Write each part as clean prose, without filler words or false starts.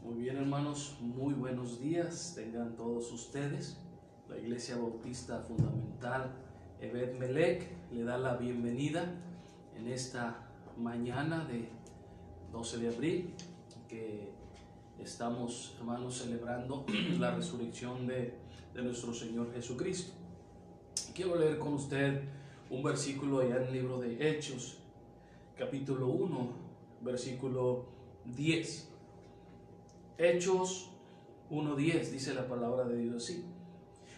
Muy bien, hermanos, muy buenos días tengan todos ustedes. La Iglesia Bautista Fundamental Evet Melech le da la bienvenida en esta mañana de 12 de abril, que estamos, hermanos, celebrando la resurrección de nuestro Señor Jesucristo. Quiero leer con usted un versículo allá en el libro de Hechos, capítulo 1, versículo 10. Hechos 1:10 dice la palabra de Dios así: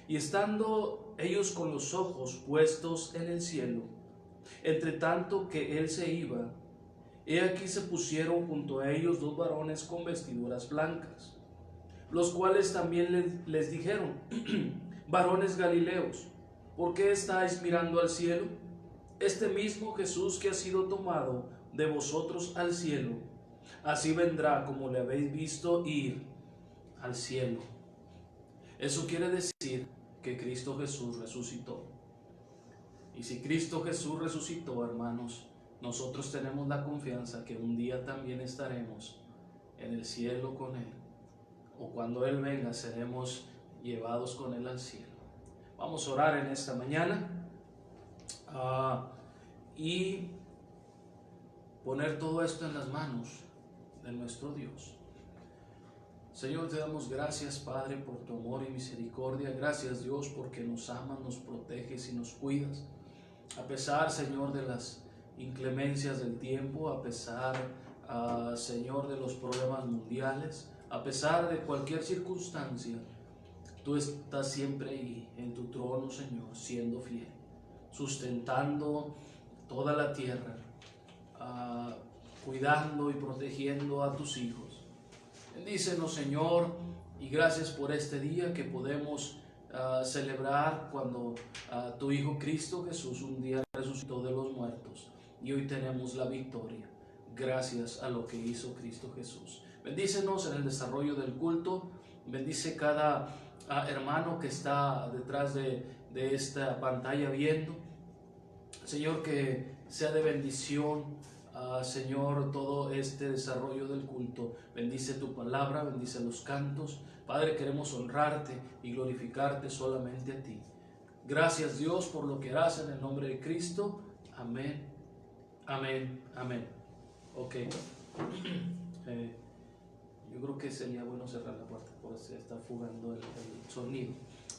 y estando ellos con los ojos puestos en el cielo, entre tanto que él se iba, he aquí se pusieron junto a ellos dos varones con vestiduras blancas, los cuales también les dijeron: varones Galileos, ¿por qué estáis mirando al cielo? Este mismo Jesús que ha sido tomado de vosotros al cielo, así vendrá como le habéis visto ir al cielo. Eso quiere decir que Cristo Jesús resucitó. Y si Cristo Jesús resucitó, hermanos, nosotros tenemos la confianza que un día también estaremos en el cielo con Él. O cuando Él venga, seremos llevados con Él al cielo. Vamos a orar en esta mañana y poner todo esto en las manos de nuestro Dios. Señor, te damos gracias, Padre, por tu amor y misericordia. Gracias, Dios, porque nos amas, nos proteges y nos cuidas. A pesar, Señor, de las inclemencias del tiempo, a pesar, Señor, de los problemas mundiales, a pesar de cualquier circunstancia, tú estás siempre ahí en tu trono, Señor, siendo fiel, sustentando toda la tierra, cuidando y protegiendo a tus hijos. Bendícenos, Señor, y gracias por este día que podemos celebrar cuando tu Hijo Cristo Jesús un día resucitó de los muertos y hoy tenemos la victoria gracias a lo que hizo Cristo Jesús. Bendícenos en el desarrollo del culto. Bendice cada hermano que está detrás de esta pantalla viendo. Señor, que sea de bendición, Señor, todo este desarrollo del culto. Bendice tu palabra, bendice los cantos. Padre, queremos honrarte y glorificarte solamente a ti. Gracias, Dios, por lo que harás en el nombre de Cristo. Amén, amén, amén. Ok. Yo creo que sería bueno cerrar la puerta porque se está fugando el sonido.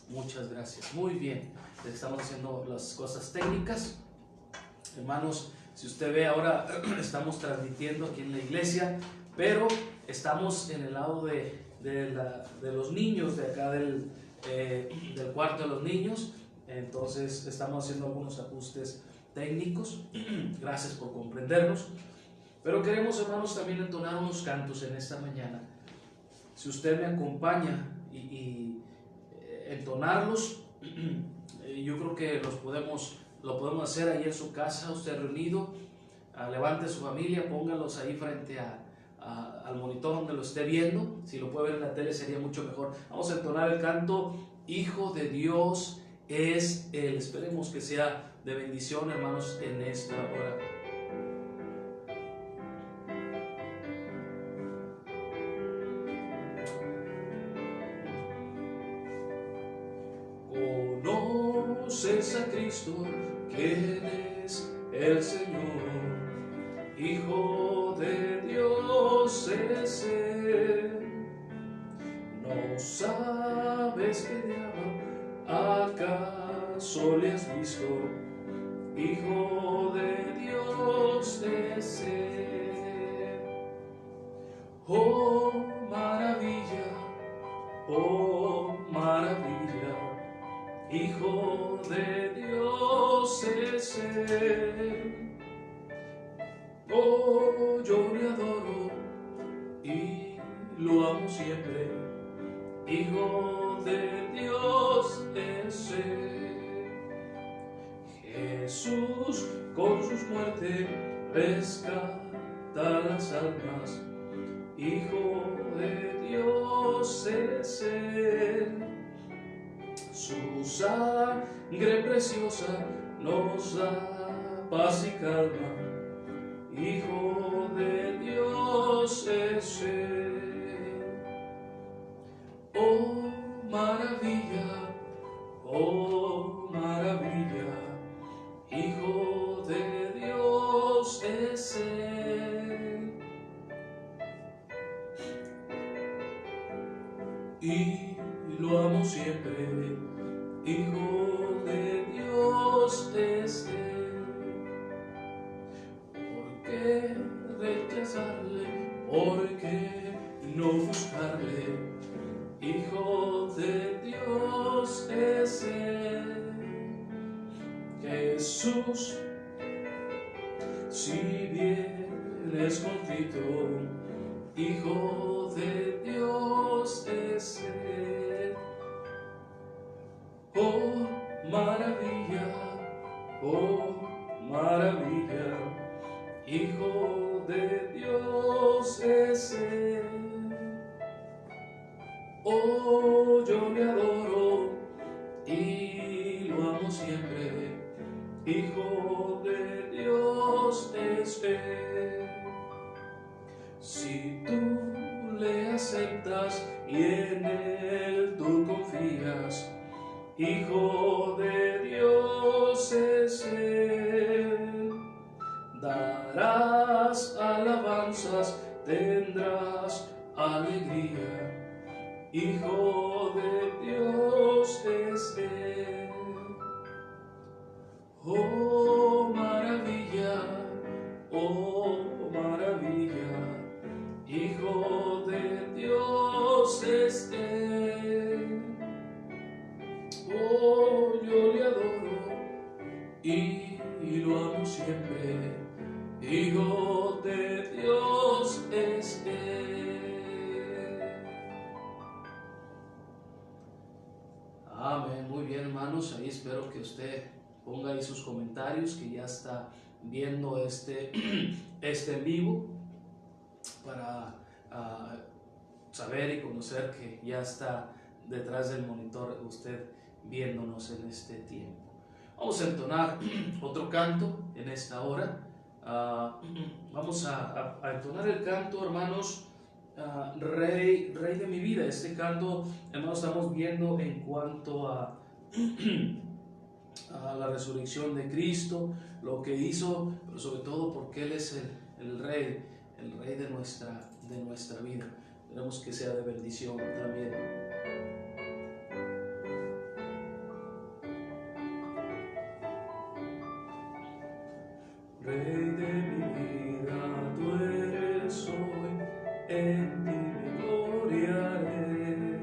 Muchas gracias. Muy bien, estamos haciendo las cosas técnicas. Hermanos, si usted ve ahora, estamos transmitiendo aquí en la iglesia, pero estamos en el lado de los niños, de acá del cuarto de los niños. Entonces estamos haciendo algunos ajustes técnicos. Gracias por comprendernos. Pero queremos, hermanos, también entonar unos cantos en esta mañana. Si usted me acompaña y entonarlos, yo creo que lo podemos hacer ahí en su casa, usted reunido. Levante a su familia, póngalos ahí frente al monitor donde lo esté viendo. Si lo puede ver en la tele sería mucho mejor. Vamos a entonar el canto Hijo de Dios es Él. Esperemos que sea de bendición, hermanos, en esta hora. Conoces a Cristo, quien es el Señor. Hijo de Dios es Él. No sabes que te ama, ¿acaso le has visto? Hijo de Dios es Él. Oh maravilla, oh maravilla, Hijo de Dios es Él. Oh, yo le adoro y lo amo siempre. Hijo de Dios es Él. Jesús con sus muertes rescata las almas. Hijo de Dios es Él. Su sangre preciosa nos da paz y calma. Hijo de Dios es Él. y lo amo siempre. Hijo de Dios es Él. ¿Por qué rechazarle? ¿Por qué no buscarle? Hijo de Dios es Él. Jesús, si vienes contrito, Hijo de Dios es Él. Oh maravilla, Hijo de Dios es Él. Oh, yo le adoro y lo amo siempre. Hijo de Dios es Él. Si tú le aceptas y en Él tú confías, Hijo de Dios es Él. Darás alabanzas, tendrás alegría. Hijo de Dios es Él. Oh maravilla, Hijo de Dios es Él. Oh, yo le adoro y lo amo siempre. Hijo de Dios es Él. Amén. Muy bien, hermanos. Ahí espero que usted ponga ahí sus comentarios, que ya está viendo este en vivo, para saber y conocer que ya está detrás del monitor usted viéndonos en este tiempo. Vamos a entonar otro canto en esta hora. Vamos a entonar el canto, hermanos, Rey de mi vida. Este canto, hermanos, estamos viendo en cuanto a la resurrección de Cristo, lo que hizo, pero sobre todo porque Él es el Rey de nuestra vida. Queremos que sea de bendición también. Rey de mi vida, tú eres hoy, en ti me gloriaré.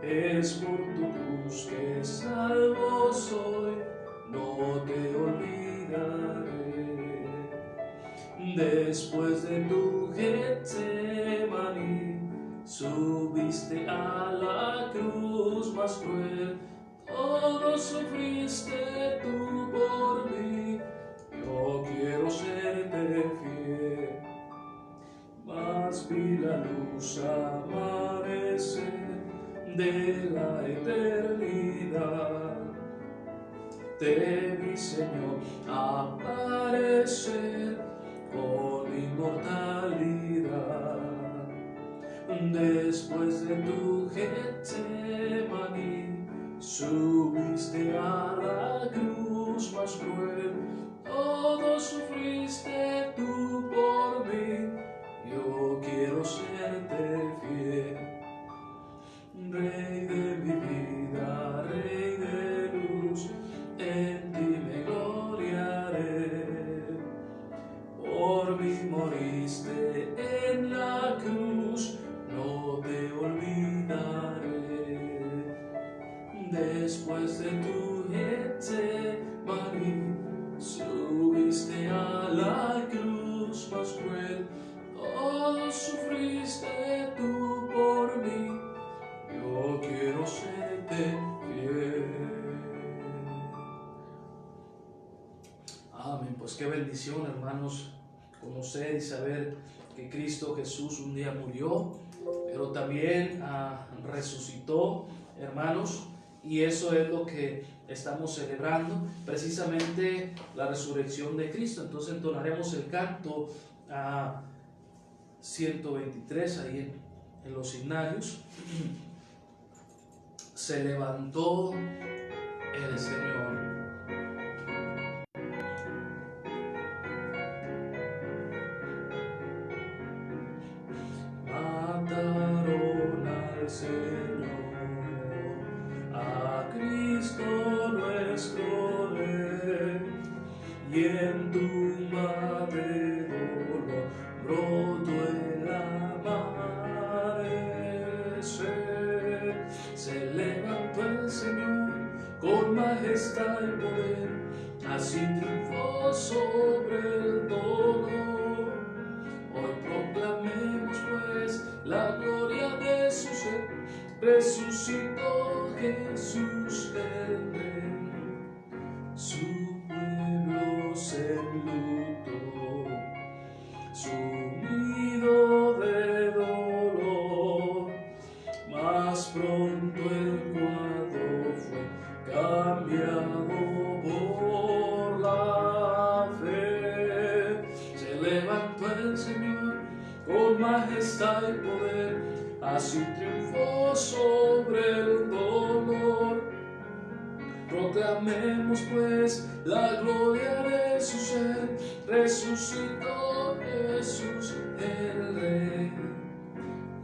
Es por tu cruz que salvo soy, no te olvidaré. Después de tu Getsemaní, subiste a la cruz más cruel. Todo sufriste tú por mí, yo quiero serte fiel. Mas vi la luz amanecer de la eternidad. Te vi, Señor, aparecer con inmortalidad. Después de tu Getsemaní, subiste a la cruz más cruel. Todo sufriste tú por mí, yo quiero serte fiel. Rey de mi vida, Rey de luz, en ti me gloriaré. Por mí moriste en la cruz, no te olvidaré. Después de tu Getsemaní, subiste a la cruz más cruel. Todo sufriste tú por mí, yo quiero serte fiel. Amén. Pues qué bendición, hermanos, conocer y saber que Cristo Jesús un día murió, pero también resucitó, hermanos, y eso es lo que estamos celebrando, precisamente la resurrección de Cristo. Entonces entonaremos el canto 123 ahí en los himnarios. Se levantó el Señor. Mataron al Señor. pronto el amanecer se levantó el Señor con majestad y poder, así triunfó sobre el dolor. Hoy proclamemos pues la gloria de su ser, resucitó Jesús el Rey. Su pueblo se enlutó, sumido de dolor, mas pronto el cuadro fue cambiado por la fe. Se levantó el Señor con majestad y poder, así triunfó sobre el dolor. Proclamemos pues la gloria de su ser, resucitó Jesús el Rey.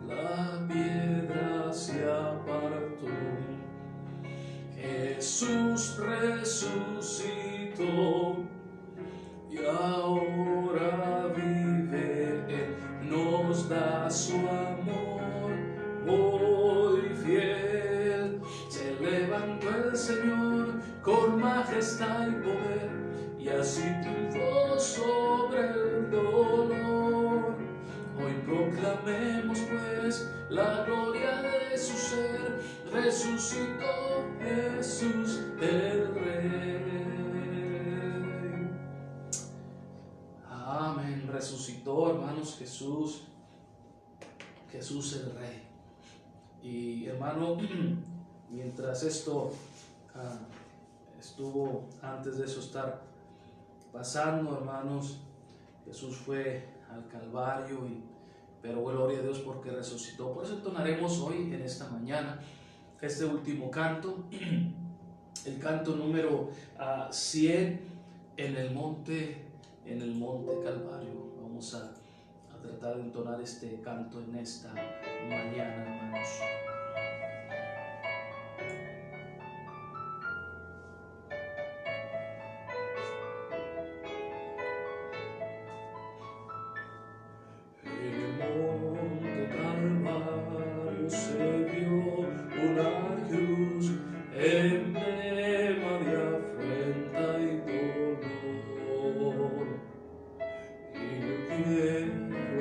La piedra se apartó, Jesús resucitó y ahora vive, Él nos da su amor muy fiel. Se levantó el Señor con majestad y poder, y así triunfó sobre el dolor. Hoy proclamemos pues la gloria de su ser, resucitó Jesús el Rey. Amén, resucitó, hermanos, Jesús el Rey. Y hermano, mientras esto estuvo, antes de eso estar pasando, hermanos, Jesús fue al Calvario, pero gloria a Dios porque resucitó. Por eso entonaremos hoy, en esta mañana, este último canto, el canto número 100 en el monte Calvario. Vamos a tratar de entonar este canto en esta mañana, hermanos.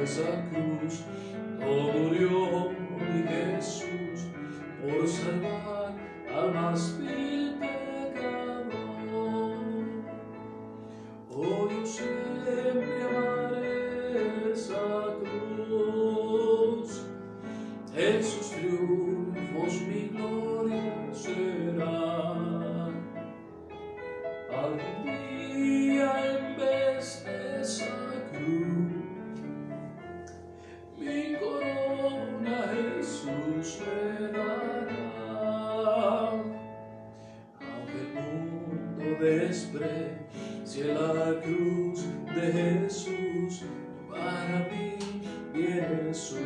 Esa cruz no murió mi Jesús por salvar al más vil pecador. Hoy yo siempre amaré esa cruz, en sus triunfos mi gloria será. Algún día en vez de esa cruz mi corona Jesús me dará. Aunque el mundo desprecie la cruz de Jesús, para mí tiene su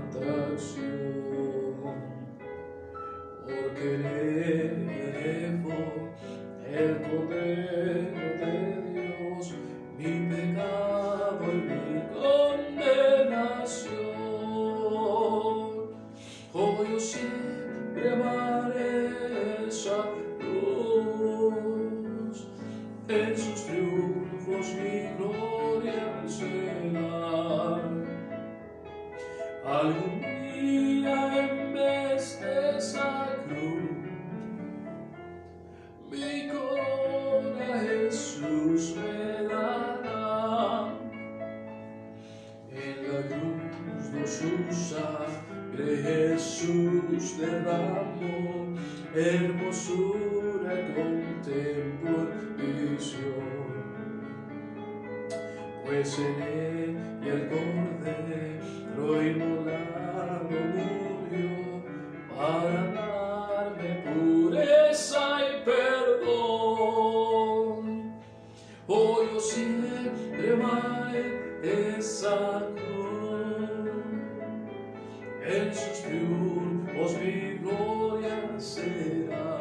atracción, porque en ella llevo el Cordero de Dios, mi pecado y mi condenación. Hoy yo siempre amaré esa cruz, en sus triunfos mi gloria será. Algún día en vez de esa cruz mi corona Jesús me dará. En la cruz de su sangre Jesús derramó, hermosura contemplo en visión. Pues en ella el Cordero inmolado murió para darme pureza y perdón. Hoy yo siempre amaré esa cruz, en sus triunfos mi gloria será.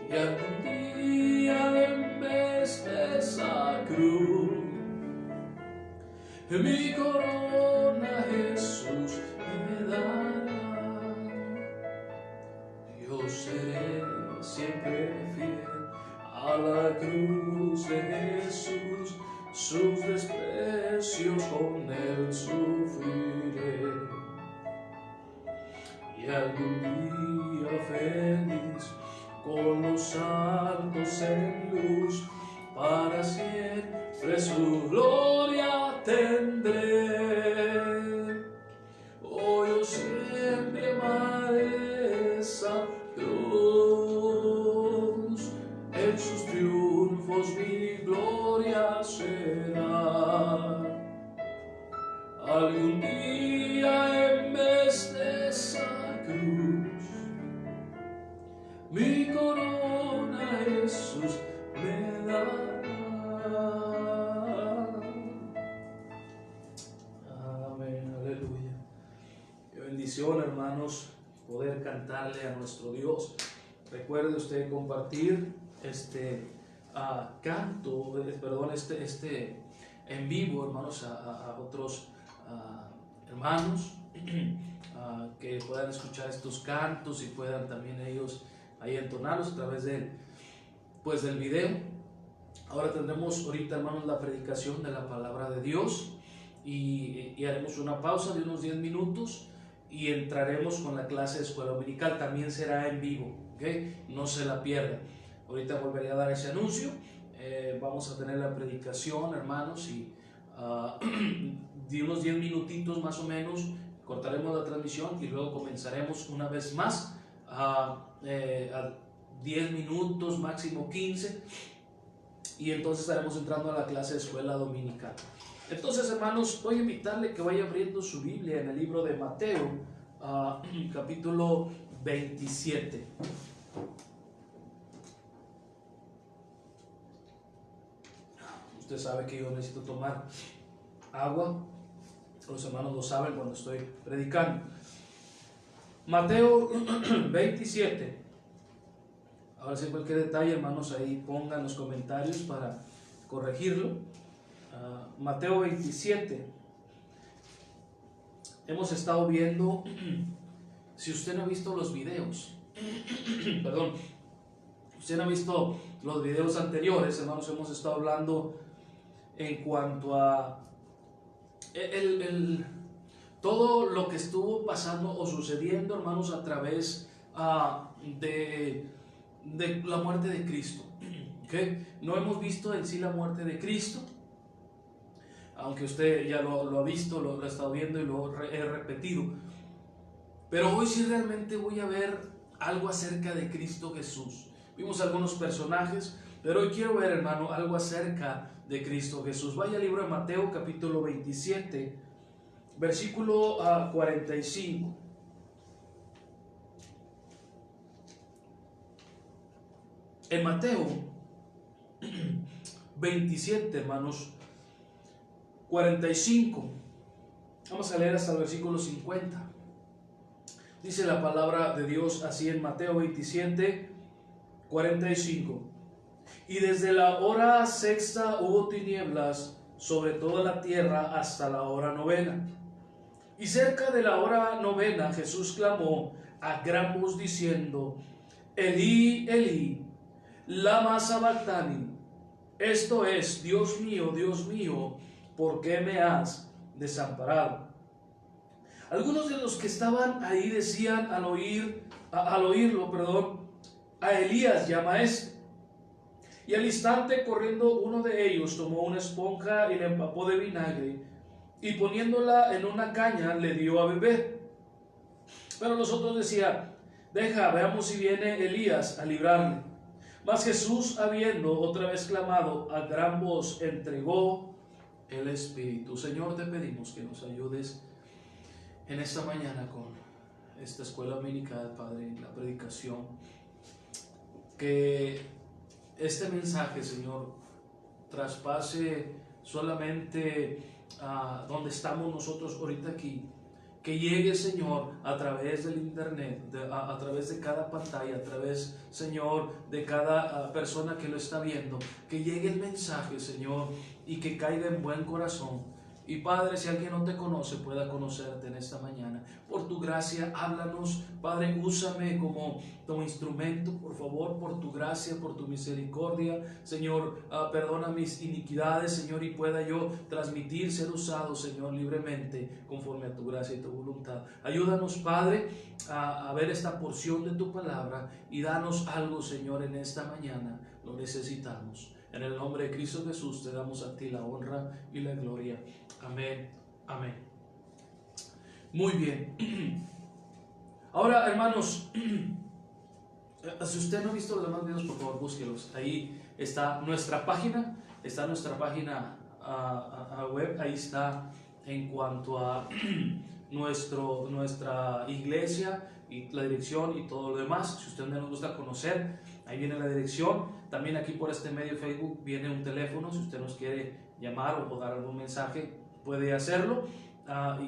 Y algún día en vez de esa cruz mi corona Jesús me dará. Yo seré siempre fiel a la cruz de Jesús, sus desprecios con él sufriré. Y algún día feliz, con los santos en luz, para siempre su gloria tendré. Oh, yo siempre amaré esa cruz, en sus triunfos mi gloria será. Algún día en vez de esa cruz, mi corona Jesús me dará. Amén, aleluya. Qué bendición, hermanos, poder cantarle a nuestro Dios. Recuerde usted compartir este canto, en vivo, hermanos, a otros hermanos que puedan escuchar estos cantos y puedan también ellos ahí entonarlos a través del video. Ahora tendremos ahorita, hermanos, la predicación de la palabra de Dios y haremos una pausa de unos 10 minutos y entraremos con la clase de escuela dominical. También será en vivo, ¿okay? No se la pierdan. Ahorita volveré a dar ese anuncio. Vamos a tener la predicación, hermanos, y de unos 10 minutitos más o menos cortaremos la transmisión y luego comenzaremos una vez más a 10 minutos, máximo 15, y entonces estaremos entrando a la clase de escuela dominical. Entonces, hermanos, voy a invitarle que vaya abriendo su Biblia en el libro de Mateo, capítulo 27. Usted sabe que yo necesito tomar agua. Los hermanos lo saben cuando estoy predicando. Mateo 27. Ahora, si cualquier detalle, hermanos, ahí pongan los comentarios para corregirlo. Mateo 27. Hemos estado viendo, si usted no ha visto los videos, perdón, usted no ha visto los videos anteriores, hermanos, hemos estado hablando en cuanto a todo lo que estuvo pasando o sucediendo, hermanos, a través de la muerte de Cristo. ¿Okay? No hemos visto en sí la muerte de Cristo, aunque usted ya lo ha visto, lo ha estado viendo y lo he repetido. Pero hoy sí realmente voy a ver algo acerca de Cristo Jesús. Vimos algunos personajes, pero hoy quiero ver, hermano, algo acerca de Cristo Jesús. Vaya al libro de Mateo, capítulo 27, versículo 45. En Mateo 27, hermanos, 45. Vamos a leer hasta el versículo 50. Dice la palabra de Dios así en Mateo 27, 45. Y desde la hora sexta hubo tinieblas sobre toda la tierra hasta la hora novena. Y cerca de la hora novena Jesús clamó a gran voz diciendo: Elí, Elí, lama sabactani. Esto es: Dios mío, ¿por qué me has desamparado? Algunos de los que estaban ahí decían al oírlo, a Elías llama este. Y al instante, corriendo uno de ellos, tomó una esponja y la empapó de vinagre, y poniéndola en una caña le dio a beber. Pero los otros decían: deja, veamos si viene Elías a librarle. Mas Jesús, habiendo otra vez clamado a gran voz, entregó el Espíritu. Señor, te pedimos que nos ayudes en esta mañana con esta escuela dominical, Padre, la predicación. Que este mensaje, Señor, traspase solamente donde estamos nosotros ahorita aquí. Que llegue, Señor, a través del internet, a través de cada pantalla, a través, Señor, de cada persona que lo está viendo. Que llegue el mensaje, Señor, y que caiga en buen corazón. Y Padre, si alguien no te conoce, pueda conocerte en esta mañana. Por tu gracia, háblanos. Padre, úsame como tu instrumento, por favor, por tu gracia, por tu misericordia. Señor, perdona mis iniquidades, Señor, y pueda yo transmitir, ser usado, Señor, libremente, conforme a tu gracia y tu voluntad. Ayúdanos, Padre, a ver esta porción de tu palabra y danos algo, Señor, en esta mañana. Lo necesitamos. En el nombre de Cristo Jesús te damos a ti la honra y la gloria. Amén, amén. Muy bien. Ahora, hermanos, si usted no ha visto los demás videos, por favor, búsquelos. Ahí está nuestra página, web, ahí está en cuanto a nuestra iglesia y la dirección y todo lo demás. Si usted no nos gusta conocer, ahí viene la dirección. También aquí por este medio Facebook viene un teléfono. Si usted nos quiere llamar o dar algún mensaje, puede hacerlo.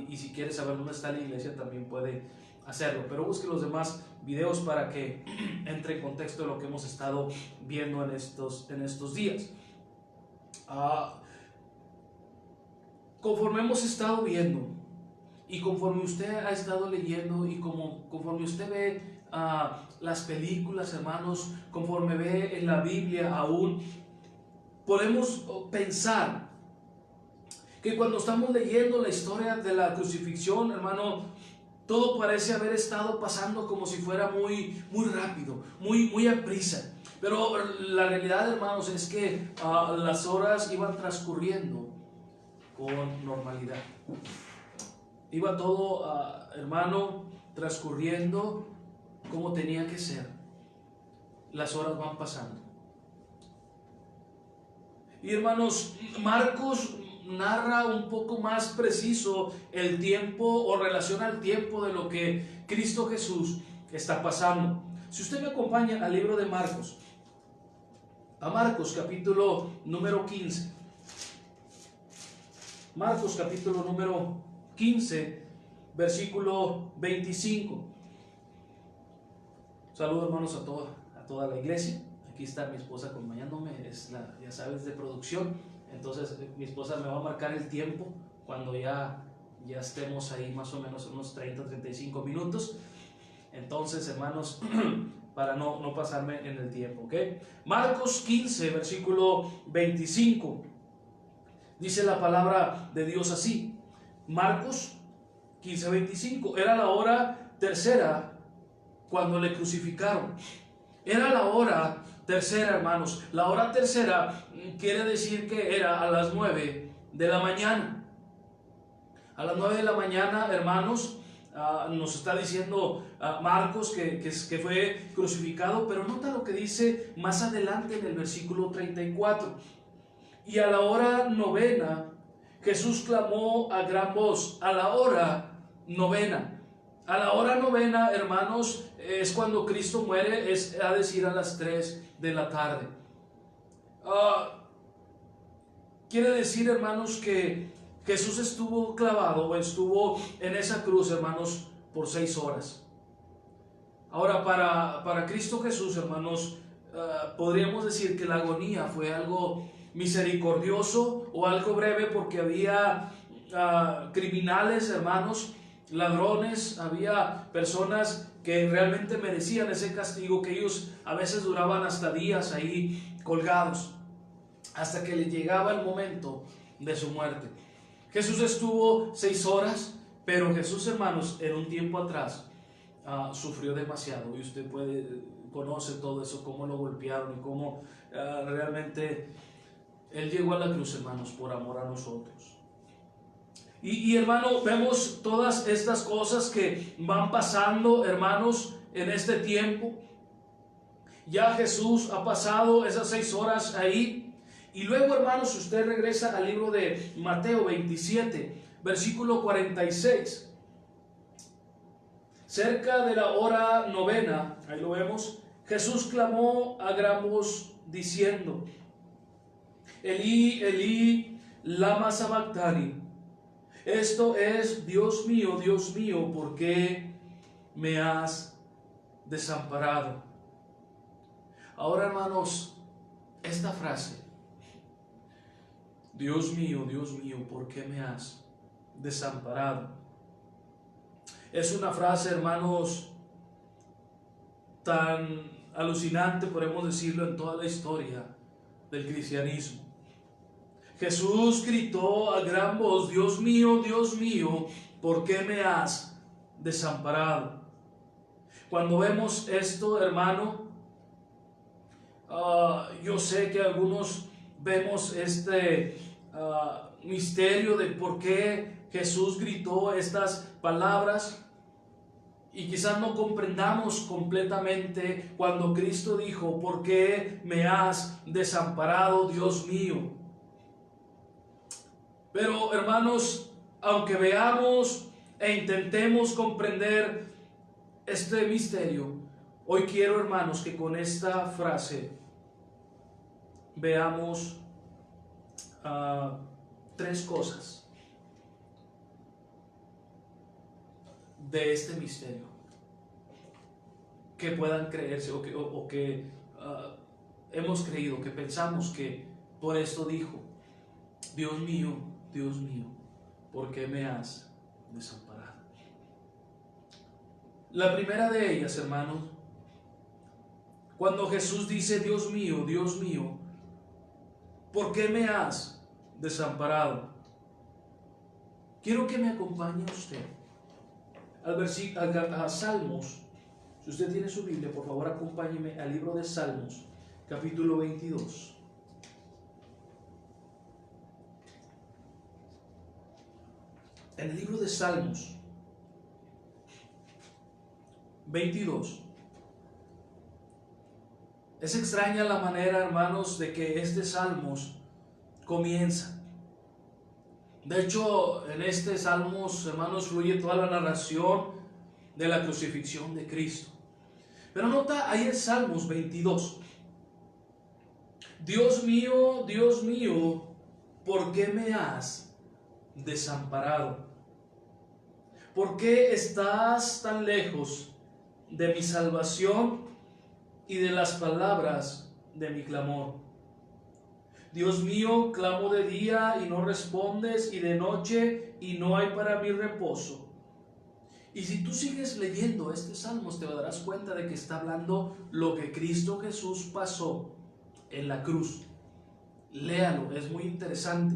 Y si quiere saber dónde está la iglesia, también puede hacerlo. Pero busque los demás videos para que entre en contexto de lo que hemos estado viendo en estos días. Conforme hemos estado viendo y conforme usted ha estado leyendo y conforme usted ve las películas, hermanos, conforme ve en la Biblia aún, podemos pensar que cuando estamos leyendo la historia de la crucifixión, hermano, todo parece haber estado pasando como si fuera muy rápido, muy a prisa. Pero la realidad, hermanos, es que las horas iban transcurriendo con normalidad. Iba todo, hermano, transcurriendo como tenía que ser. Las horas van pasando. Y hermanos, Marcos narra un poco más preciso el tiempo o relaciona el tiempo de lo que Cristo Jesús está pasando. Si usted me acompaña al libro de Marcos, a Marcos capítulo número 15. Marcos capítulo número 15, versículo 25. Saludos, hermanos, a toda la iglesia. Aquí está mi esposa acompañándome, ya sabes, de producción. Entonces mi esposa me va a marcar el tiempo cuando ya estemos ahí más o menos unos 30-35 minutos. Entonces, hermanos, para no pasarme en el tiempo, ¿ok? Marcos 15, versículo 25. Dice la palabra de Dios así. Marcos 15, 25. Era la hora tercera cuando le crucificaron. Era la hora tercera, hermanos. La hora tercera quiere decir que era a las 9 de la mañana. A las 9 de la mañana, hermanos, nos está diciendo Marcos que fue crucificado, pero nota lo que dice más adelante en el versículo 34. Y a la hora novena, Jesús clamó a gran voz. A la hora novena. A la hora novena, hermanos, es cuando Cristo muere, es a decir a las 3 de la tarde. Quiere decir, hermanos, que Jesús estuvo clavado o estuvo en esa cruz, hermanos, por 6 horas. Ahora, para Cristo Jesús, hermanos, podríamos decir que la agonía fue algo misericordioso o algo breve, porque había criminales, hermanos, ladrones, había personas que realmente merecían ese castigo, que ellos a veces duraban hasta días ahí colgados, hasta que les llegaba el momento de su muerte. Jesús estuvo 6 horas, pero Jesús, hermanos, en un tiempo atrás sufrió demasiado, y usted conoce todo eso, cómo lo golpearon y cómo realmente Él llegó a la cruz, hermanos, por amor a nosotros. Y hermano, vemos todas estas cosas que van pasando, hermanos, en este tiempo. Ya Jesús ha pasado esas 6 horas ahí. Y luego, hermanos, si usted regresa al libro de Mateo 27, versículo 46. Cerca de la hora novena, ahí lo vemos, Jesús clamó a gran voz diciendo: Elí, Elí, lama sabactani. Esto es: Dios mío, ¿por qué me has desamparado? Ahora, hermanos, esta frase Dios mío, ¿por qué me has desamparado? Es una frase, hermanos, tan alucinante, podemos decirlo, en toda la historia del cristianismo. Jesús gritó a gran voz: Dios mío, ¿por qué me has desamparado? Cuando vemos esto, hermano, yo sé que algunos vemos este misterio de por qué Jesús gritó estas palabras, y quizás no comprendamos completamente cuando Cristo dijo: ¿por qué me has desamparado, Dios mío? Pero, hermanos, aunque veamos e intentemos comprender este misterio, hoy quiero, hermanos, que con esta frase veamos tres cosas de este misterio que puedan creerse o que hemos creído, que pensamos que por esto dijo: Dios mío, ¿por qué me has desamparado? La primera de ellas, hermanos, cuando Jesús dice: Dios mío, ¿por qué me has desamparado? Quiero que me acompañe usted a Salmos. Si usted tiene su Biblia, por favor acompáñeme al libro de Salmos, capítulo 22. En el libro de Salmos 22, es extraña la manera, hermanos, de que este Salmos comienza. De hecho, en este Salmos, hermanos, fluye toda la narración de la crucifixión de Cristo. Pero nota ahí en Salmos 22: Dios mío, ¿por qué me has desamparado? ¿Por qué estás tan lejos de mi salvación y de las palabras de mi clamor? Dios mío, clamo de día y no respondes, y de noche y no hay para mí reposo. Y si tú sigues leyendo este Salmos, te darás cuenta de que está hablando lo que Cristo Jesús pasó en la cruz. Léalo, es muy interesante.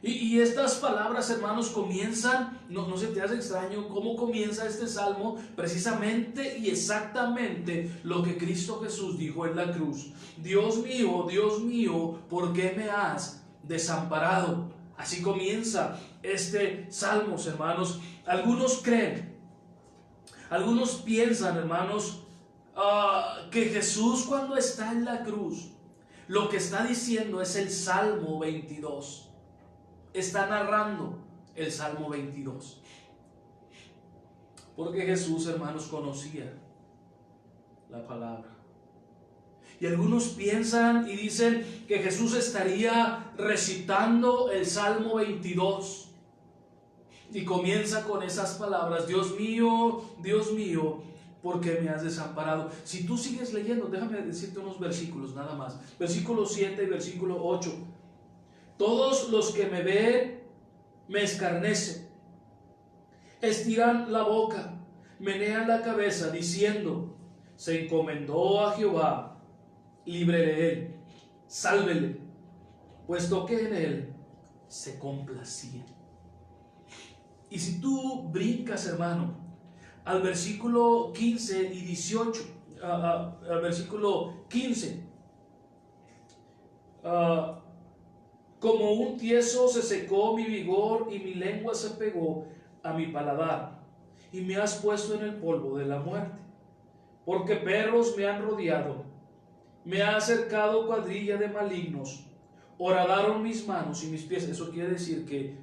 Y estas palabras, hermanos, comienzan, no se te hace extraño cómo comienza este salmo, precisamente y exactamente lo que Cristo Jesús dijo en la cruz: Dios mío, ¿por qué me has desamparado? Así comienza este salmo, hermanos. Algunos creen, algunos piensan, hermanos, que Jesús, cuando está en la cruz, lo que está diciendo es el Salmo 22. Está narrando el Salmo 22. Porque Jesús, hermanos, conocía la palabra. Y algunos piensan y dicen que Jesús estaría recitando el Salmo 22. Y comienza con esas palabras: Dios mío, ¿por qué me has desamparado? Si tú sigues leyendo, déjame decirte unos versículos nada más. Versículo 7 y versículo 8. Todos los que me ven me escarnecen, estiran la boca, menean la cabeza, diciendo: se encomendó a Jehová, libre de él, sálvele, puesto que en él se complacía. Y si tú brincas, hermano, al versículo 15 y 18, al versículo 15, como un tieso se secó mi vigor y mi lengua se pegó a mi paladar, y me has puesto en el polvo de la muerte, porque perros me han rodeado, me ha acercado cuadrilla de malignos, horadaron mis manos y mis pies. Eso quiere decir que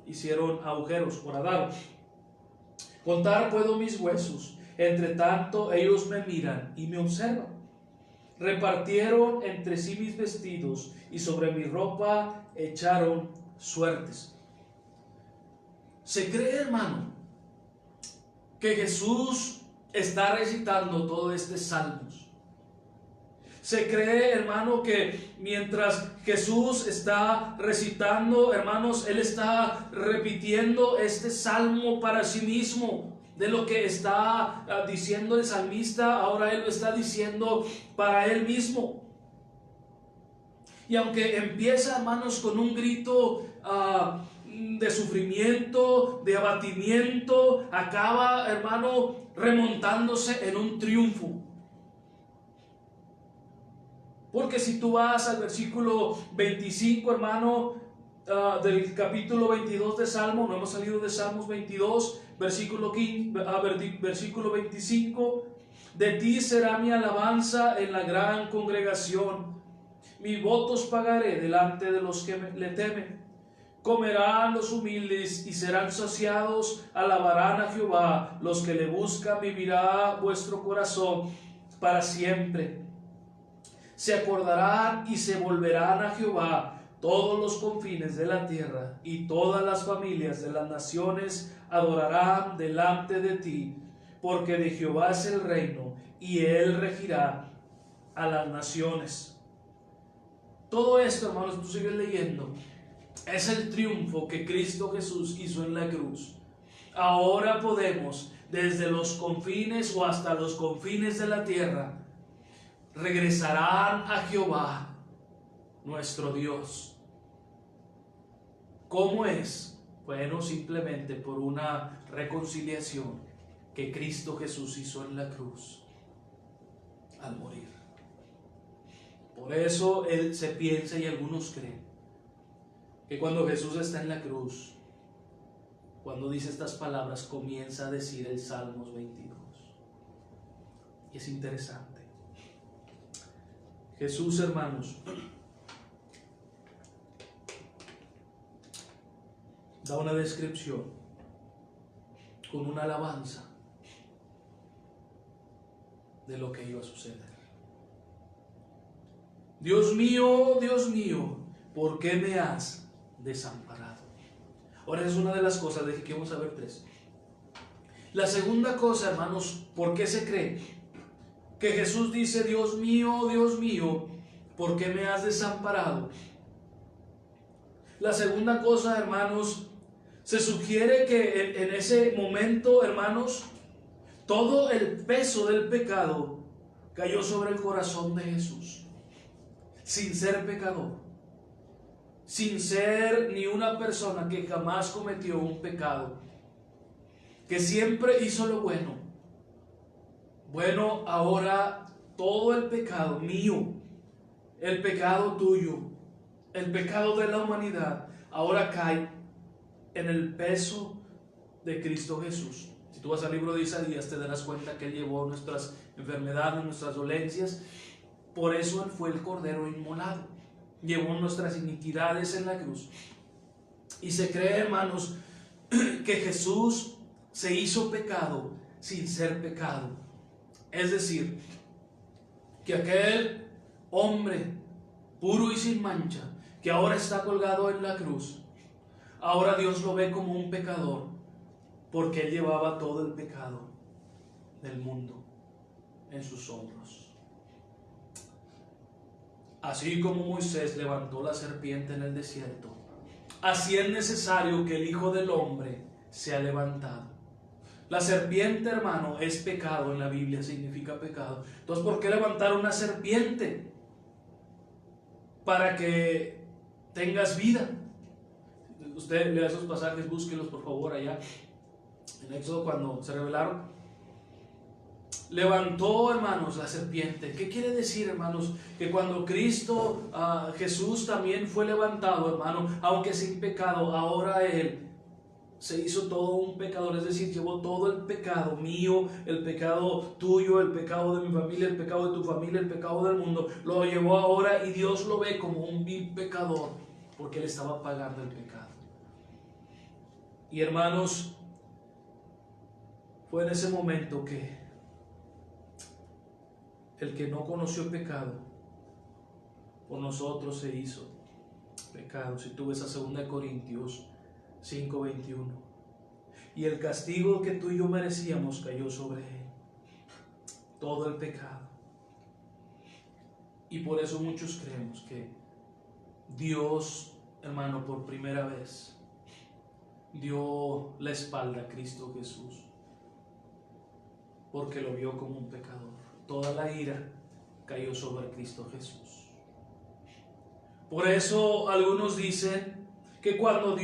hicieron agujeros, horadaron. Contar puedo mis huesos, entre tanto ellos me miran y me observan. Repartieron entre sí mis vestidos y sobre mi ropa echaron suertes. Se cree, hermano, que Jesús está recitando todo este salmos. Se cree, hermano, que mientras Jesús está recitando, hermanos, Él está repitiendo este salmo para sí mismo. De lo que está diciendo el salmista, ahora Él lo está diciendo para Él mismo. Y aunque empieza, hermanos, con un grito de sufrimiento, de abatimiento, acaba, hermano, remontándose en un triunfo. Porque si tú vas al versículo 25, hermano, del capítulo 22 de Salmo, no hemos salido de Salmos 22, versículo 25, de ti será mi alabanza en la gran congregación, mis votos pagaré delante de los que le temen. Comerán los humildes y serán saciados, alabarán a Jehová, los que le buscan, vivirá vuestro corazón para siempre. Se acordarán y se volverán a Jehová todos los confines de la tierra, y todas las familias de las naciones adorarán delante de ti, porque de Jehová es el reino, y Él regirá a las naciones. Todo esto, hermanos, tú sigues leyendo, es el triunfo que Cristo Jesús hizo en la cruz. Ahora podemos, desde los confines o hasta los confines de la tierra, regresarán a Jehová, nuestro Dios. ¿Cómo es? Bueno, simplemente por una reconciliación que Cristo Jesús hizo en la cruz al morir. Por eso se piensa, y algunos creen, que cuando Jesús está en la cruz, cuando dice estas palabras, comienza a decir el Salmos 22. Y es interesante. Jesús, hermanos, da una descripción con una alabanza de lo que iba a suceder. Dios mío, ¿por qué me has desamparado? Ahora es una de las cosas, de que vamos a ver tres. La segunda cosa, hermanos, ¿por qué se cree que Jesús dice, Dios mío, ¿por qué me has desamparado? La segunda cosa, hermanos, se sugiere que en ese momento, hermanos, todo el peso del pecado cayó sobre el corazón de Jesús, sin ser pecador, sin ser ni una persona que jamás cometió un pecado, que siempre hizo lo bueno. Bueno, ahora todo el pecado mío, el pecado tuyo, el pecado de la humanidad, ahora cae en el peso de Cristo Jesús. Si tú vas al libro de Isaías, te darás cuenta que Él llevó nuestras enfermedades, nuestras dolencias. Por eso Él fue el Cordero inmolado. Llevó nuestras iniquidades en la cruz. Y se cree, hermanos, que Jesús se hizo pecado sin ser pecado. Es decir, que aquel hombre puro y sin mancha, que ahora está colgado en la cruz, ahora Dios lo ve como un pecador, porque Él llevaba todo el pecado del mundo en sus hombros. Así como Moisés levantó la serpiente en el desierto, así es necesario que el Hijo del Hombre sea levantado. La serpiente, hermano, es pecado en la Biblia, significa pecado. Entonces, ¿por qué levantar una serpiente? Para que tengas vida. Usted lea esos pasajes, búsquelos por favor allá en Éxodo cuando se rebelaron. Levantó, hermanos, la serpiente. ¿Qué quiere decir, hermanos? Que cuando Cristo, Jesús también fue levantado, hermano, aunque sin pecado, ahora Él se hizo todo un pecador, es decir, llevó todo el pecado mío, el pecado tuyo, el pecado de mi familia, el pecado de tu familia, el pecado del mundo, lo llevó ahora y Dios lo ve como un vil pecador, porque Él estaba pagando el pecado. Y hermanos, fue en ese momento que el que no conoció pecado, por nosotros se hizo pecado. Si tú ves a 2 Corintios 5:21, y el castigo que tú y yo merecíamos cayó sobre Él, todo el pecado. Y por eso muchos creemos que Dios, hermano, por primera vez dio la espalda a Cristo Jesús, porque lo vio como un pecador. Toda la ira cayó sobre Cristo Jesús. Por eso algunos dicen que cuando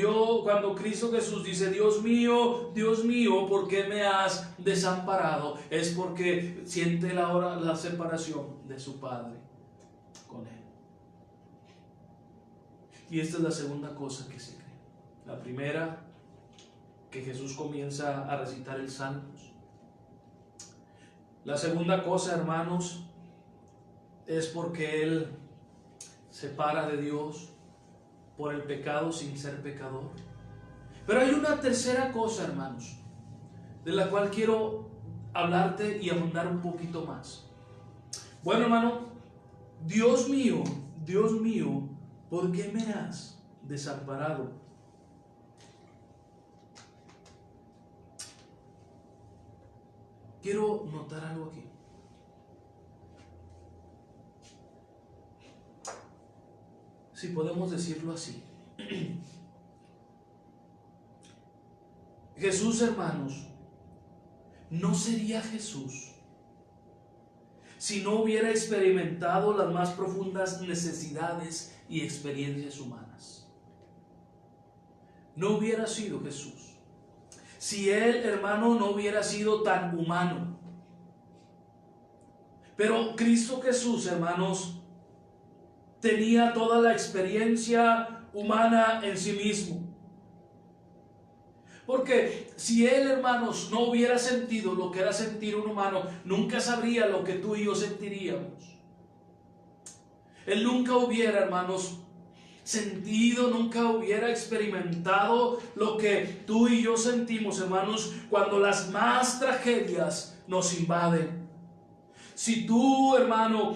Cristo Jesús dice, Dios mío, ¿por qué me has desamparado?, es porque siente la separación de su Padre con él. Y esta es la segunda cosa que se cree. La primera, que Jesús comienza a recitar el Salmos. La segunda cosa, hermanos, es porque Él se separa de Dios por el pecado sin ser pecador. Pero hay una tercera cosa, hermanos, de la cual quiero hablarte y abundar un poquito más. Bueno, hermano, Dios mío, ¿por qué me has desamparado? Quiero notar algo aquí. Si podemos decirlo así. Jesús, hermanos, no sería Jesús si no hubiera experimentado las más profundas necesidades y experiencias humanas. No hubiera sido Jesús si Él, hermano, no hubiera sido tan humano. Pero Cristo Jesús, hermanos, tenía toda la experiencia humana en sí mismo. Porque si Él, hermanos, no hubiera sentido lo que era sentir un humano, nunca sabría lo que tú y yo sentiríamos. Él nunca hubiera, hermanos, sentido, nunca hubiera experimentado lo que tú y yo sentimos, hermanos, cuando las más tragedias nos invaden. Si tú, hermano,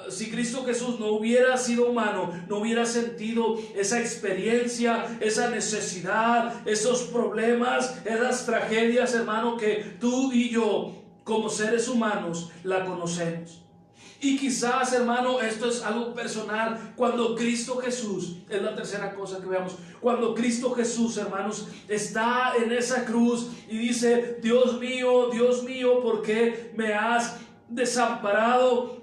si Cristo Jesús no hubiera sido humano, no hubiera sentido esa experiencia, esa necesidad, esos problemas, esas tragedias, hermano, que tú y yo, como seres humanos, la conocemos. Y quizás, hermano, esto es algo personal, cuando Cristo Jesús, es la tercera cosa que veamos, cuando Cristo Jesús, hermanos, está en esa cruz y dice, Dios mío, ¿por qué me has desamparado?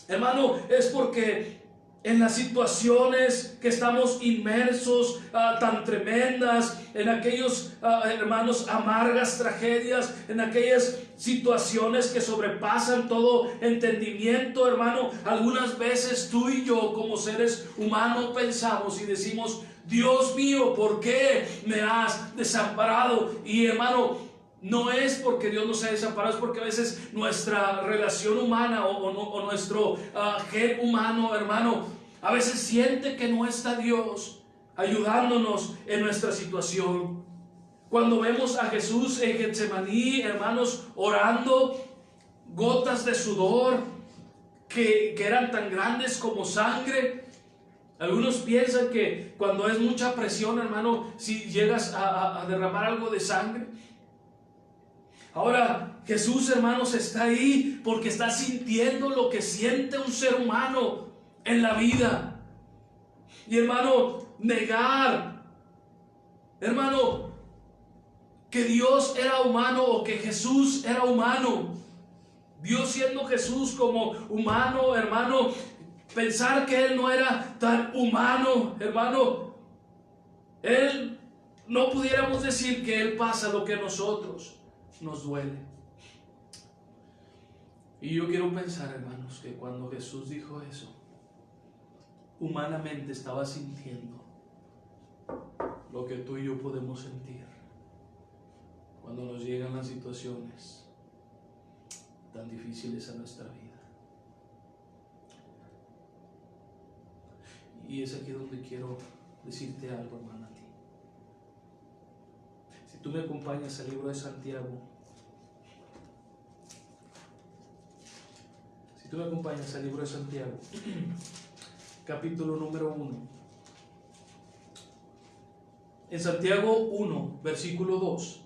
Hermano, es porque en las situaciones que estamos inmersos, tan tremendas, en aquellos, hermanos, amargas tragedias, en aquellas situaciones que sobrepasan todo entendimiento, hermano, algunas veces tú y yo como seres humanos pensamos y decimos, Dios mío, ¿por qué me has desamparado? Y hermano, no es porque Dios nos ha desamparado, es porque a veces nuestra relación humana o nuestro gen humano, hermano, a veces siente que no está Dios ayudándonos en nuestra situación. Cuando vemos a Jesús en Getsemaní, hermanos, orando, gotas de sudor que eran tan grandes como sangre. Algunos piensan que cuando es mucha presión, hermano, si llegas a derramar algo de sangre. Ahora, Jesús, hermanos, está ahí porque está sintiendo lo que siente un ser humano en la vida. Y, hermano, negar, hermano, que Dios era humano o que Jesús era humano, Dios siendo Jesús como humano, hermano, pensar que Él no era tan humano, hermano, Él, no pudiéramos decir que Él pasa lo que a nosotros nos duele. Y yo quiero pensar, hermanos, que cuando Jesús dijo eso, humanamente estaba sintiendo lo que tú y yo podemos sentir cuando nos llegan las situaciones tan difíciles a nuestra vida. Y es aquí donde quiero decirte algo, hermano, a ti. Si tú me acompañas al libro de Santiago, capítulo número 1. En Santiago 1, versículo 2,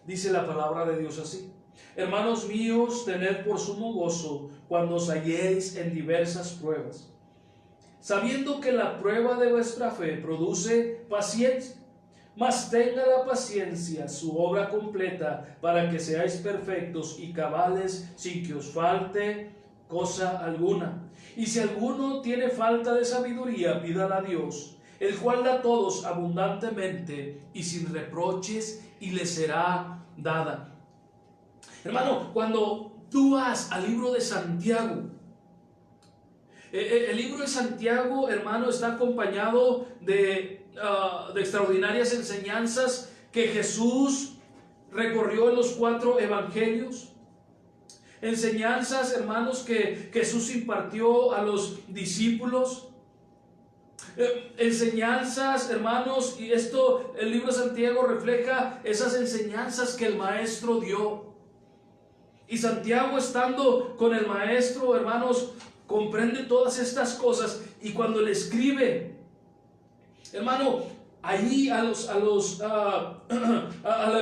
dice la palabra de Dios así: Hermanos míos, tened por sumo gozo cuando os halléis en diversas pruebas, sabiendo que la prueba de vuestra fe produce paciencia. Mas tenga la paciencia su obra completa, para que seáis perfectos y cabales, sin que os falte cosa alguna. Y si alguno tiene falta de sabiduría, pídala a Dios, el cual da a todos abundantemente y sin reproches, y le será dada. Hermano, cuando tú vas al libro de Santiago, el libro de Santiago, hermano, está acompañado de extraordinarias enseñanzas que Jesús recorrió en los 4 evangelios. Enseñanzas, hermanos, que Jesús impartió a los discípulos. Enseñanzas, hermanos, y esto, el libro de Santiago refleja esas enseñanzas que el maestro dio. Y Santiago, estando con el maestro, hermanos, comprende todas estas cosas, y cuando le escribe, hermano, allí a la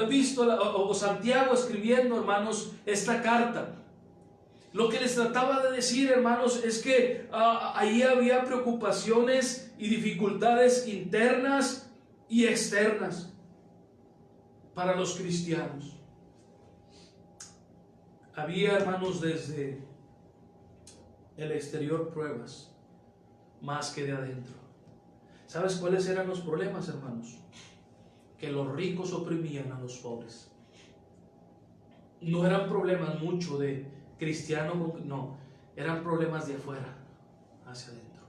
epístola, o Santiago escribiendo, hermanos, esta carta, lo que les trataba de decir, hermanos, es que ahí había preocupaciones y dificultades internas y externas para los cristianos. Había, hermanos, desde el exterior pruebas, más que de adentro. ¿Sabes cuáles eran los problemas, hermanos? Que los ricos oprimían a los pobres. No eran problemas mucho de cristiano, no, eran problemas de afuera hacia adentro.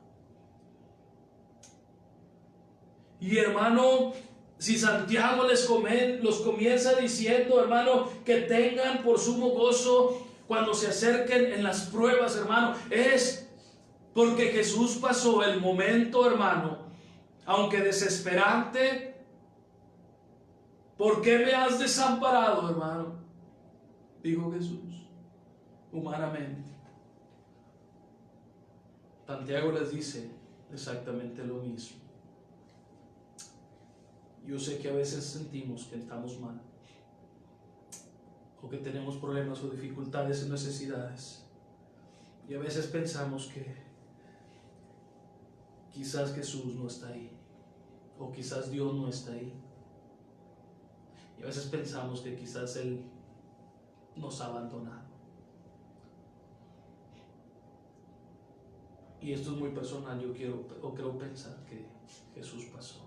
Y hermano, si Santiago los comienza diciendo, hermano, que tengan por sumo gozo cuando se acerquen en las pruebas, hermano, es porque Jesús pasó el momento, hermano, aunque desesperante. ¿Por qué me has desamparado, hermano?, dijo Jesús, humanamente. Santiago les dice exactamente lo mismo. Yo sé que a veces sentimos que estamos mal, o que tenemos problemas o dificultades y necesidades, y a veces pensamos que quizás Jesús no está ahí, o quizás Dios no está ahí, y a veces pensamos que quizás Él nos ha abandonado. Y esto es muy personal. Yo creo pensar que Jesús pasó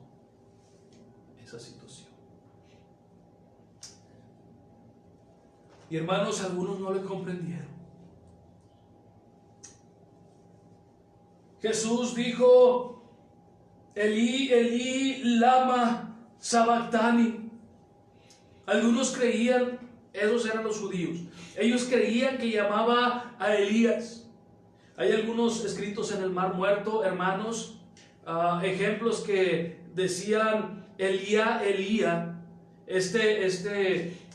esa situación. Y hermanos, algunos no le comprendieron. Jesús dijo: Elí, Elí, lama sabactani. Algunos creían, esos eran los judíos, ellos creían que llamaba a Elías. Hay algunos escritos en el Mar Muerto, hermanos, ejemplos que decían Elía, Elía.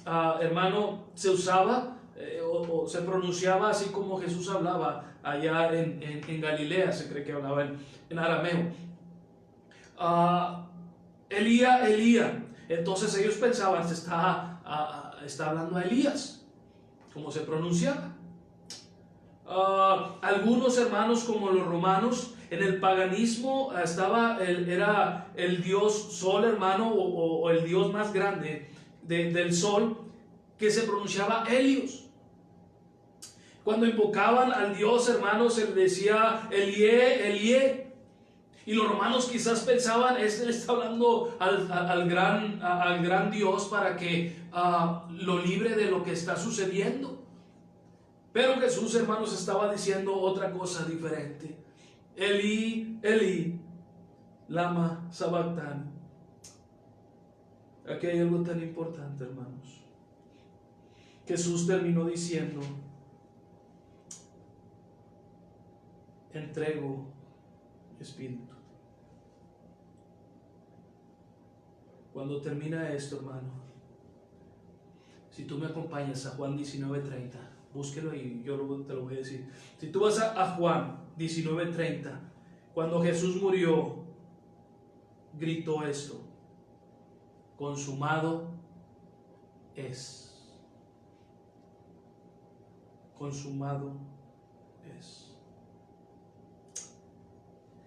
Hermano, se usaba o se pronunciaba así como Jesús hablaba allá en Galilea. Se cree que hablaba en arameo. Elía, Elía. Entonces ellos pensaban que está hablando a Elías, como se pronunciaba. Algunos hermanos, como los romanos, en el paganismo era el dios sol, hermano, o el dios más grande del sol, que se pronunciaba Helios. Cuando invocaban al dios, hermanos, se decía Elie, Elie. Y los romanos quizás pensaban, este está hablando al gran Dios para que lo libre de lo que está sucediendo. Pero Jesús, hermanos, estaba diciendo otra cosa diferente. Elí, Elí, lama sabactani. Aquí hay algo tan importante, hermanos. Jesús terminó diciendo: entrego mi espíritu. Cuando termina esto, hermano, si tú me acompañas a Juan 19:30, búsquelo ahí, yo te lo voy a decir. Si tú vas a Juan 19:30, cuando Jesús murió, gritó esto: consumado es. consumado es.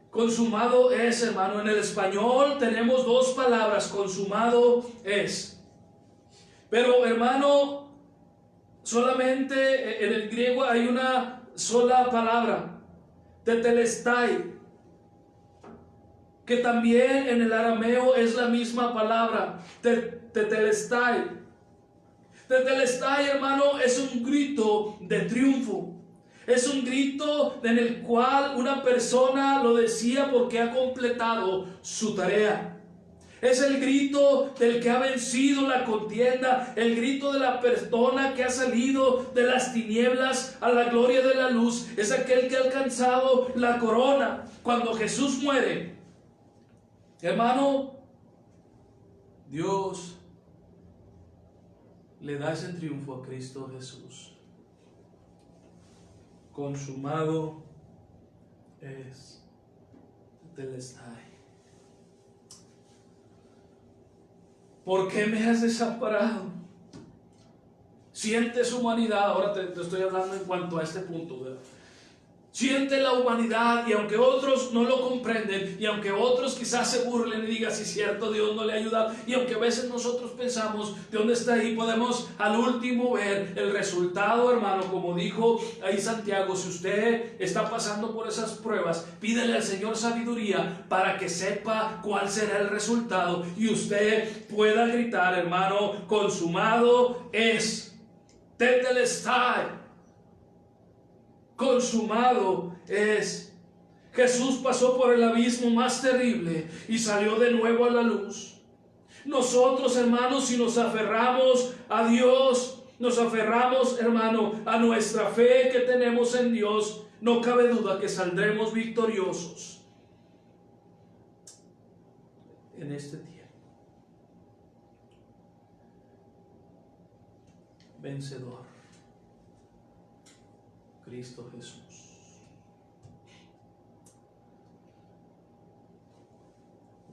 Consumado es, hermano. En el español tenemos dos palabras, consumado es. Pero, hermano, solamente en el griego hay una sola palabra, tetelestai, que también en el arameo es la misma palabra, tetelestai. Tetelestai, hermano, es un grito de triunfo. Es un grito en el cual una persona lo decía porque ha completado su tarea. Es el grito del que ha vencido la contienda, el grito de la persona que ha salido de las tinieblas a la gloria de la luz. Es aquel que ha alcanzado la corona. Cuando Jesús muere, hermano, Dios le da ese triunfo a Cristo Jesús. Consumado es. Tetelestai. ¿Por qué me has desamparado? Sientes humanidad. Ahora te estoy hablando en cuanto a este punto, ¿verdad? Siente la humanidad, y aunque otros no lo comprenden, y aunque otros quizás se burlen y digan, si es cierto, Dios no le ha ayudado, y aunque a veces nosotros pensamos, ¿de dónde está ahí? Podemos al último ver el resultado, hermano, como dijo ahí Santiago. Si usted está pasando por esas pruebas, pídele al Señor sabiduría para que sepa cuál será el resultado, y usted pueda gritar, hermano, consumado es. Tetelestai. Consumado es. Jesús pasó por el abismo más terrible y salió de nuevo a la luz. Nosotros, hermanos, si nos aferramos a Dios, nos aferramos, hermano, a nuestra fe que tenemos en Dios, no cabe duda que saldremos victoriosos en este tiempo. Vencedor. Cristo Jesús.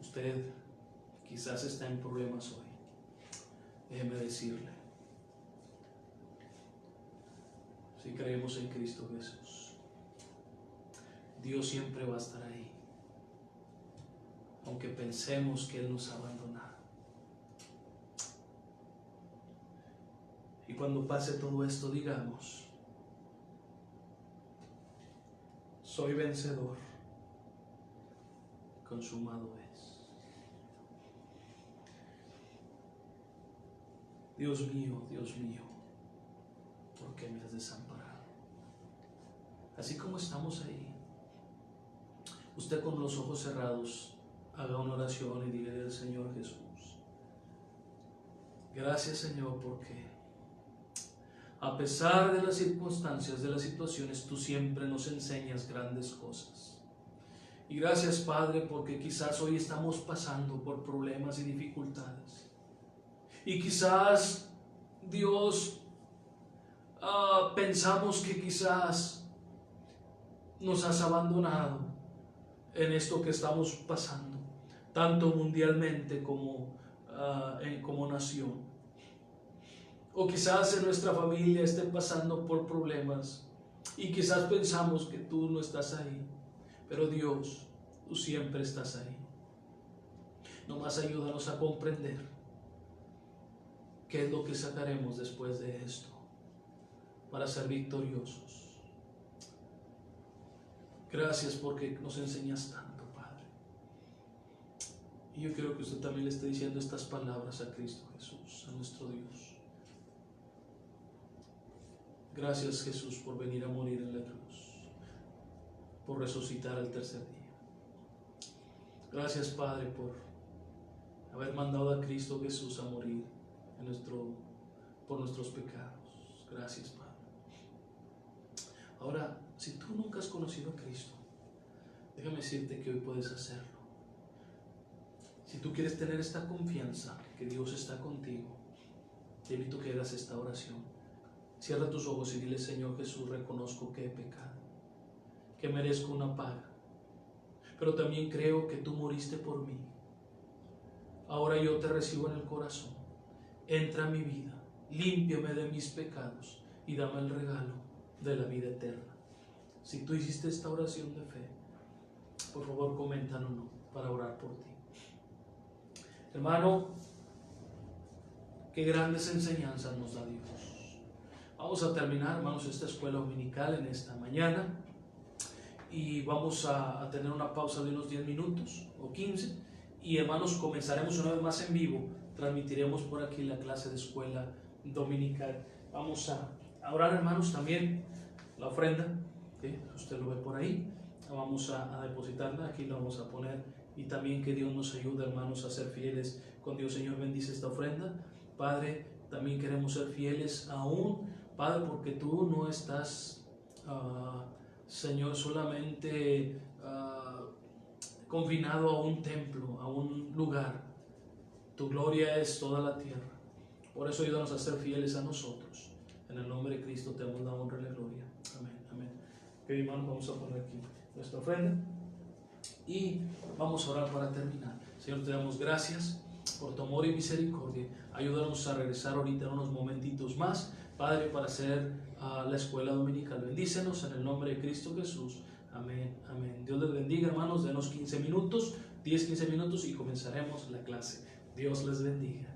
Usted quizás está en problemas hoy. Déjeme decirle, si creemos en Cristo Jesús, Dios siempre va a estar ahí, aunque pensemos que Él nos ha abandonado. Y cuando pase todo esto, digamos, soy vencedor, consumado es. Dios mío, ¿por qué me has desamparado? Así como estamos ahí, usted con los ojos cerrados, haga una oración y dígale al Señor Jesús, gracias, Señor, porque a pesar de las circunstancias, de las situaciones, tú siempre nos enseñas grandes cosas. Y gracias, Padre, porque quizás hoy estamos pasando por problemas y dificultades. Y quizás, Dios, pensamos que quizás nos has abandonado en esto que estamos pasando, tanto mundialmente como nación. O quizás en nuestra familia estén pasando por problemas y quizás pensamos que tú no estás ahí, pero Dios, tú siempre estás ahí. Nomás ayúdanos a comprender qué es lo que sacaremos después de esto para ser victoriosos. Gracias porque nos enseñas tanto, Padre. Y yo quiero que usted también le esté diciendo estas palabras a Cristo Jesús, a nuestro Dios. Gracias, Jesús, por venir a morir en la cruz, por resucitar al tercer día. Gracias, Padre, por haber mandado a Cristo Jesús a morir por nuestros pecados. Gracias, Padre. Ahora, si tú nunca has conocido a Cristo, déjame decirte que hoy puedes hacerlo. Si tú quieres tener esta confianza que Dios está contigo, te invito a que hagas esta oración. Cierra tus ojos y dile, Señor Jesús, reconozco que he pecado, que merezco una paga, pero también creo que tú moriste por mí. Ahora yo te recibo en el corazón. Entra a mi vida, límpiame de mis pecados y dame el regalo de la vida eterna. Si tú hiciste esta oración de fe, por favor coméntanos para orar por ti. Hermano, qué grandes enseñanzas nos da Dios. Vamos a terminar, hermanos, esta escuela dominical en esta mañana y vamos a tener una pausa de unos 10 minutos o 15 y, hermanos, comenzaremos una vez más en vivo. Transmitiremos por aquí la clase de escuela dominical. Vamos a orar, hermanos, también la ofrenda, ¿sí? Usted lo ve por ahí. Vamos a depositarla, aquí la vamos a poner, y también que Dios nos ayude, hermanos, a ser fieles con Dios. Señor, bendice esta ofrenda. Padre, también queremos ser fieles aún, Padre, porque tú no estás, Señor, solamente confinado a un templo, a un lugar. Tu gloria es toda la tierra. Por eso ayúdanos a ser fieles a nosotros. En el nombre de Cristo te damos la honra y la gloria. Amén, amén. Ok, hermanos, vamos a poner aquí nuestra ofrenda y vamos a orar para terminar. Señor, te damos gracias por tu amor y misericordia. Ayúdanos a regresar ahorita en unos momentitos más, Padre, para hacer la escuela dominical. Bendícenos en el nombre de Cristo Jesús. Amén, amén. Dios les bendiga, hermanos. Denos 15 minutos, 10-15 minutos y comenzaremos la clase. Dios les bendiga.